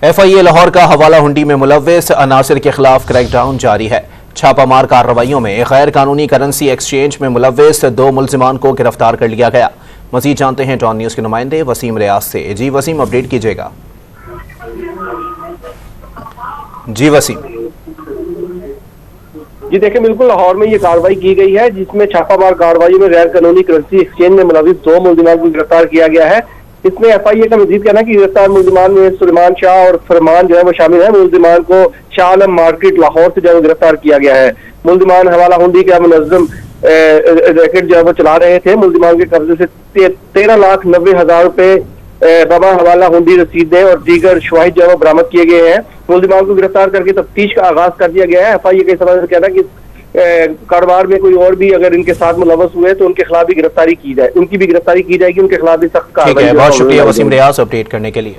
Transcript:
FIA Lahore का हवाला हुंडी में मुलव्विस अनासिर के खिलाफ क्रैकडाउन जारी है। छापामार कार्रवाइयों में गैर कानूनी करेंसी एक्सचेंज में मुलव्विस 2 मुल्जिमान को गिरफ्तार कर लिया गया। मजीद जानते हैं डॉन न्यूज के नुमाइंदे वसीम रियाज से। जी वसीम, अपडेट कीजिएगा। जी वसीम। जी देखिए, बिल्कुल लाहौर में ये कार्रवाई की गई है, जिसमें छापामार कार्रवाई में गैर कानूनी करेंसी एक्सचेंज में मुलव्विस 2 मुल्जिमान को गिरफ्तार किया गया है। इसमें FIA का मजीद कहना है कि गिरफ्तार मुल्जिमान में सुलेमान शाह और फरमान जो है वो शामिल है। मुल्जिमान को शाह आलम मार्केट लाहौर से जो है गिरफ्तार किया गया है। मुल्जिमान हवाला हुंडी का मुनज़्ज़म रैकेट जो है वो चला रहे थे। मुल्जिमान के कब्जे से 13,90,000 रुपए बमा हवाला हुंडी रसीदें और दीगर शवाहिद जो है वो बरामद किए गए हैं। मुल्जिमान को गिरफ्तार करके तफ्तीश का आगाज कर दिया गया है। FIA के इस हवाले से कहना है कि कारोबार में कोई और भी अगर इनके साथ मुलव्वस हुए तो उनके खिलाफ भी गिरफ्तारी की जाए, उनकी भी गिरफ्तारी की जाएगी, उनके खिलाफ भी सख्त कार्रवाई। बहुत शुक्रिया वसीम रियाज अपडेट करने के लिए।